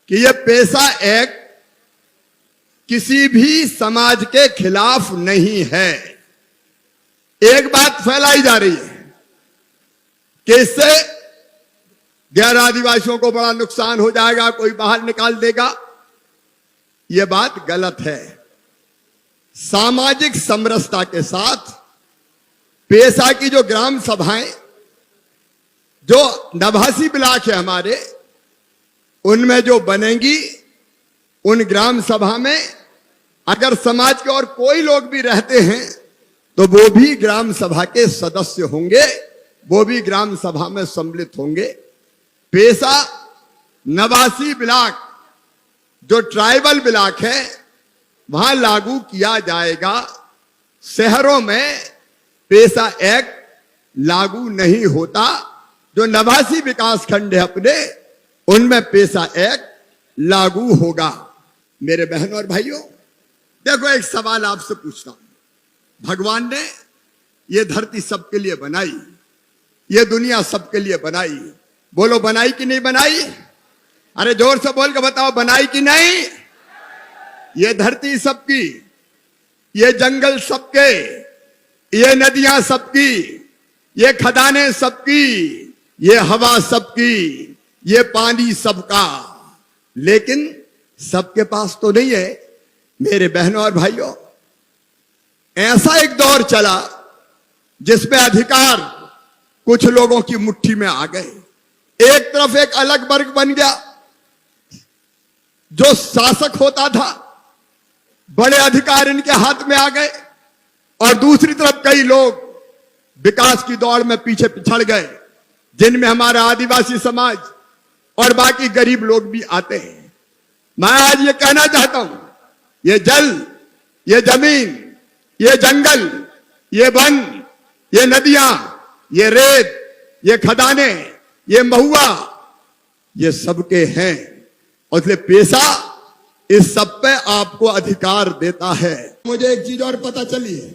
कि यह पेशा एक्ट किसी भी समाज के खिलाफ नहीं है। एक बात फैलाई जा रही है कि इससे गैर आदिवासियों को बड़ा नुकसान हो जाएगा, कोई बाहर निकाल देगा। यह बात गलत है। सामाजिक समरसता के साथ पेशा की जो ग्राम सभाएं, जो नवासी ब्लॉक है हमारे, उनमें जो बनेंगी, उन ग्राम सभा में अगर समाज के और कोई लोग भी रहते हैं तो वो भी ग्राम सभा के सदस्य होंगे, वो भी ग्राम सभा में सम्मिलित होंगे। पेशा नवासी ब्लॉक जो ट्राइबल ब्लॉक है वहां लागू किया जाएगा। शहरों में पेशा एक्ट लागू नहीं होता। जो नवासी विकास खंड है अपने, उनमें पेशा एक्ट लागू होगा। मेरे बहनों और भाइयों, देखो एक सवाल आपसे पूछता हूं। भगवान ने ये धरती सबके लिए बनाई, ये दुनिया सबके लिए बनाई। बोलो बनाई कि नहीं बनाई? अरे जोर से बोल के बताओ, बनाई कि नहीं? ये धरती सबकी, ये जंगल सबके, ये नदियां सबकी, ये खदानें सबकी, ये हवा सबकी, ये पानी सबका। लेकिन सबके पास तो नहीं है। मेरे बहनों और भाइयों, ऐसा एक दौर चला जिसमें अधिकार कुछ लोगों की मुट्ठी में आ गए। एक तरफ एक अलग वर्ग बन गया जो शासक होता था, बड़े अधिकार इनके हाथ में आ गए, और दूसरी तरफ कई लोग विकास की दौड़ में पीछे पिछड़ गए, जिनमें हमारा आदिवासी समाज और बाकी गरीब लोग भी आते हैं। मैं आज ये कहना चाहता हूं, ये जल, ये जमीन, ये जंगल, ये वन, ये नदियां, ये रेत, ये खदाने, ये महुआ, ये सबके हैं। और इसलिए पेशा इस सब पे आपको अधिकार देता है। मुझे एक चीज और पता चली है,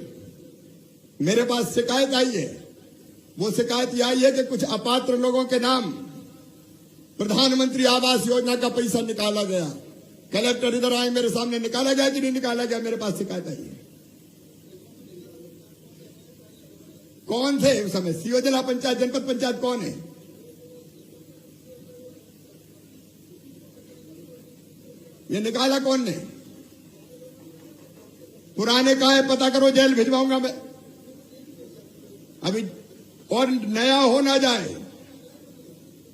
मेरे पास शिकायत आई है। वो शिकायत यह आई है कि कुछ अपात्र लोगों के नाम प्रधानमंत्री आवास योजना का पैसा निकाला गया। कलेक्टर इधर आए मेरे सामने, निकाला गया कि नहीं निकाला गया? मेरे पास शिकायत आई है। कौन थे उस समय? सीओ जिला पंचायत, जनपद पंचायत कौन है? ये निकाला कौन ने? पुराने कहा है पता करो, जेल भिजवाऊंगा मैं। अभी और नया हो ना जाए।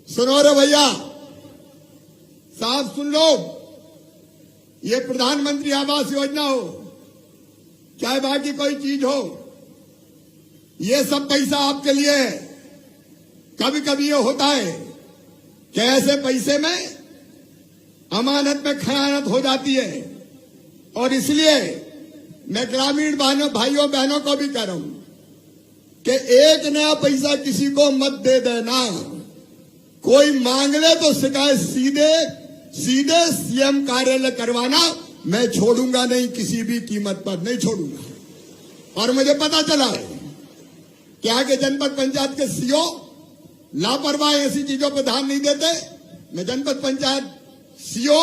सुनो रे भैया, साहब सुन लो, ये प्रधानमंत्री आवास योजना हो, चाहे बाकी कोई चीज हो, ये सब पैसा आपके लिए है। कभी कभी ये होता है कि ऐसे पैसे में अमानत में खयानत हो जाती है, और इसलिए मैं ग्रामीण भाइयों बहनों को भी कह रहा हूं कि एक नया पैसा किसी को मत दे देना। कोई मांग ले तो शिकायत सीधे सीएम कार्यालय करवाना। मैं छोड़ूंगा नहीं, किसी भी कीमत पर नहीं छोड़ूंगा। और मुझे पता चला है कि आगे जनपद पंचायत के सीओ लापरवाह ऐसी चीजों पर ध्यान नहीं देते। मैं जनपद पंचायत सीओ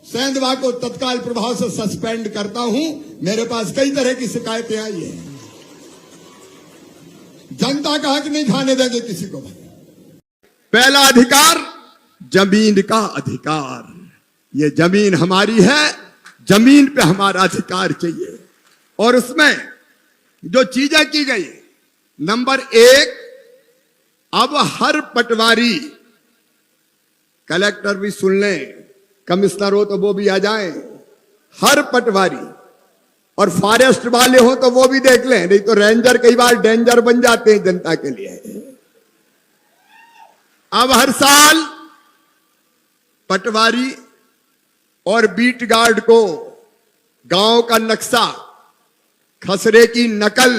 सेंधवा को तत्काल प्रभाव से सस्पेंड करता हूं। मेरे पास कई तरह की शिकायतें आई है। जनता का हक नहीं खाने देंगे किसी को। पहला अधिकार जमीन का अधिकार। ये जमीन हमारी है, जमीन पे हमारा अधिकार चाहिए। और उसमें जो चीजें की गई, नंबर 1, अब हर पटवारी, कलेक्टर भी सुन लें, कमिश्नर हो तो वो भी आ जाएं, हर पटवारी, और फॉरेस्ट वाले हो तो वो भी देख लें, नहीं तो रेंजर कई बार डेंजर बन जाते हैं जनता के लिए। अब हर साल पटवारी और बीट गार्ड को गांव का नक्शा, खसरे की नकल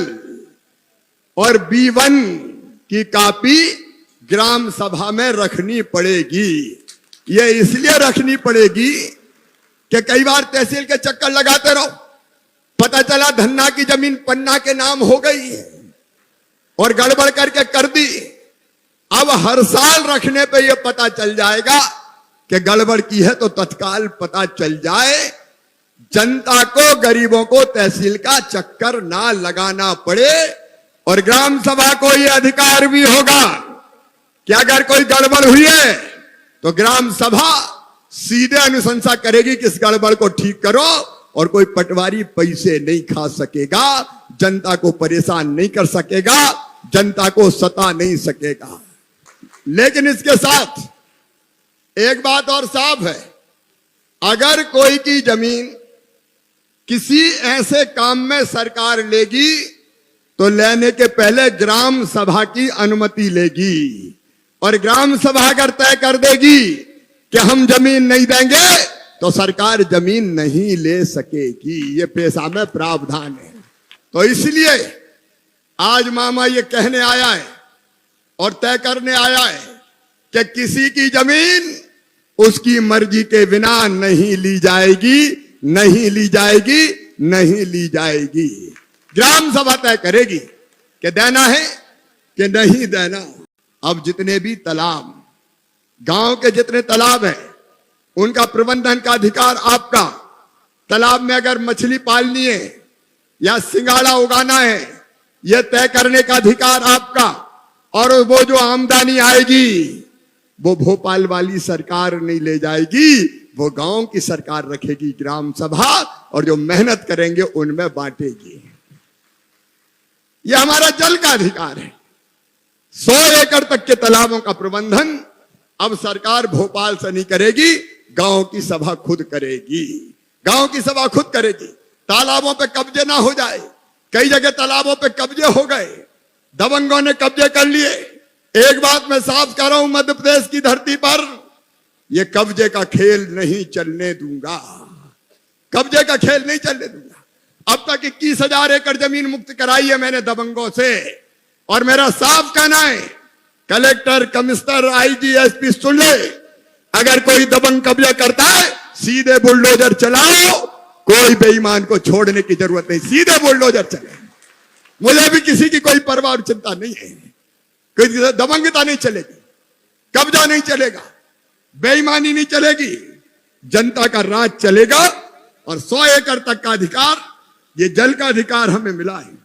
और B1 की कॉपी ग्राम सभा में रखनी पड़ेगी। ये इसलिए रखनी पड़ेगी कि कई बार तहसील के चक्कर लगाते रहो, पता चला धन्ना की जमीन पन्ना के नाम हो गई और गड़बड़ करके कर दी। अब हर साल रखने पे ये पता चल जाएगा कि गड़बड़ की है तो तत्काल पता चल जाए, जनता को, गरीबों को तहसील का चक्कर ना लगाना पड़े। और ग्राम सभा को यह अधिकार भी होगा कि अगर कोई गड़बड़ हुई है तो ग्राम सभा सीधे अनुशंसा करेगी कि इस गड़बड़ को ठीक करो, और कोई पटवारी पैसे नहीं खा सकेगा, जनता को परेशान नहीं कर सकेगा, जनता को सता नहीं सकेगा। लेकिन इसके साथ एक बात और साफ है, अगर कोई की जमीन किसी ऐसे काम में सरकार लेगी तो लेने के पहले ग्राम सभा की अनुमति लेगी, और ग्राम सभा अगर तय कर देगी कि हम जमीन नहीं देंगे तो सरकार जमीन नहीं ले सकेगी। ये पेशा में प्रावधान है। तो इसलिए आज मामा ये कहने आया है और तय करने आया है कि किसी की जमीन उसकी मर्जी के बिना नहीं ली जाएगी, नहीं ली जाएगी, नहीं ली जाएगी। ग्राम सभा तय करेगी कि देना है कि नहीं देना। अब जितने भी तालाब, गांव के जितने तालाब हैं, उनका प्रबंधन का अधिकार आपका। तालाब में अगर मछली पालनी है या सिंगाड़ा उगाना है, यह तय करने का अधिकार आपका। और वो जो आमदनी आएगी वो भोपाल वाली सरकार नहीं ले जाएगी, वो गांव की सरकार रखेगी, ग्राम सभा, और जो मेहनत करेंगे उनमें बांटेगी। यह हमारा जल का अधिकार है। 100 एकड़ तक के तालाबों का प्रबंधन अब सरकार भोपाल से नहीं करेगी, गांव की सभा खुद करेगी। गांव की सभा खुद करेगी। तालाबों पे कब्जे ना हो जाए। कई जगह तालाबों पे कब्जे हो गए, दबंगों ने कब्जे कर लिए। एक बात मैं साफ कर रहा हूं, मध्य प्रदेश की धरती पर यह कब्जे का खेल नहीं चलने दूंगा। कब्जे का खेल नहीं चलने दूंगा। अब तक 21,000 एकड़ जमीन मुक्त कराई है मैंने दबंगों से, और मेरा साफ कहना है, कलेक्टर, कमिश्नर, आईजी, एसपी सुन ले, अगर कोई दबंग कब्जा करता है सीधे बुलडोजर चलाओ, कोई बेईमान को छोड़ने की जरूरत नहीं, सीधे बुलडोजर चले। मुझे भी किसी की कोई परवाह और चिंता नहीं है। कोई दबंगता नहीं चलेगी, कब्जा नहीं चलेगा, बेईमानी नहीं चलेगी, जनता का राज चलेगा। और 100 एकड़ तक का अधिकार, ये जल का अधिकार हमें मिला है।